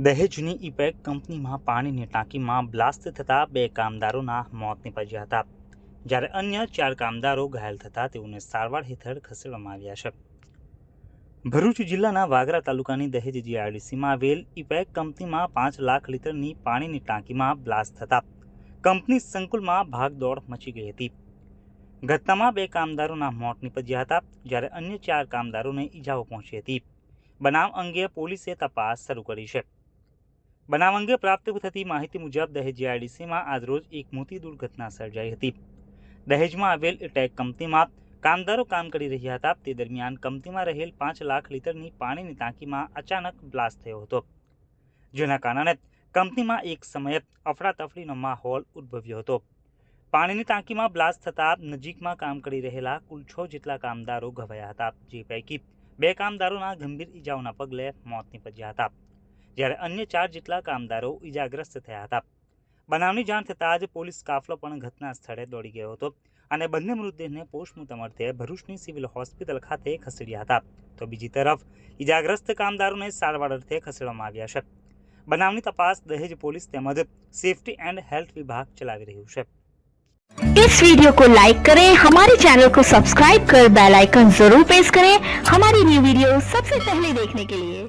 દહેજની ઇપેક કંપનીમાં પાણીની ટાંકીમાં બ્લાસ્ટ થતાં 2 કામદારોના મોત નીપજ્યા હતા, જ્યારે અન્ય 4 કામદારો ઘાયલ થતાં તેઓને સારવાર હેઠળ ખસેડવામાં આવ્યા છે. ભરૂચ જિલ્લાના વાગરા તાલુકાની દહેજ જીઆઈડીસીમાં આવેલ ઇપેક કંપનીમાં 5 લાખ લીટરની પાણીની ટાંકીમાં બ્લાસ્ટ થતાં કંપની સંકુલમાં ભાગદોડ મચી ગઈ હતી. ઘટનામાં 2 કામદારોના મોત નીપજ્યા હતા, જ્યારે અન્ય 4 કામદારોને ઈજાઓ પહોંચી હતી. બનાવ અંગે પોલીસે તપાસ શરૂ કરી છે. બનાવ અંગે પ્રાપ્ત થતી માહિતી મુજબ દહેજ જીઆઈડીસીમાં આજરોજ એક મોટી દુર્ઘટના સર્જાઈ હતી. દહેજમાં આવેલ ઇપેક કંપનીમાં કામદારો કામ કરી રહ્યા હતા. તે દરમિયાન કંપનીમાં રહેલ 5 લાખ લીટરની પાણીની ટાંકીમાં અચાનક બ્લાસ્ટ થયો હતો, જેના કારણે કંપનીમાં એક સમયે અફડાતફડીનો માહોલ ઉદ્ભવ્યો હતો. પાણીની ટાંકીમાં બ્લાસ્ટ થતાં નજીકમાં કામ કરી રહેલા કુલ 6 જેટલા કામદારો ઘવાયા હતા, જે પૈકી 2 કામદારોના ગંભીર ઈજાઓના પગલે મોત નીપજ્યા હતા, જ્યારે અન્ય 4 જેટલા કામદારો ઈજાગ્રસ્ત થયા હતા. બનાવની જાણ થતાં જ પોલીસ કાફલો પણ ઘટના સ્થળે દોડી ગયો હતો અને બંને મૃતદેહને પોસ્ટમોર્ટમ અર્થે ભરૂચની સિવિલ હોસ્પિટલ ખાતે ખસેડ્યા હતા. તો બીજી તરફ ઈજાગ્રસ્ત કામદારોને સારવાર અર્થે ખસેડવામાં આવ્યા છે. બનાવની તપાસ દહેજ પોલીસ તેમજ सेफ्टी एंड हेल्थ विभाग चलावी રહ્યું છે. इस वीडियो को लाइक करें, हमारे चैनल को सब्सक्राइब कर बेल आइकन जरूर प्रेस करें हमारी न्यू वीडियो सबसे पहले देखने के लिए।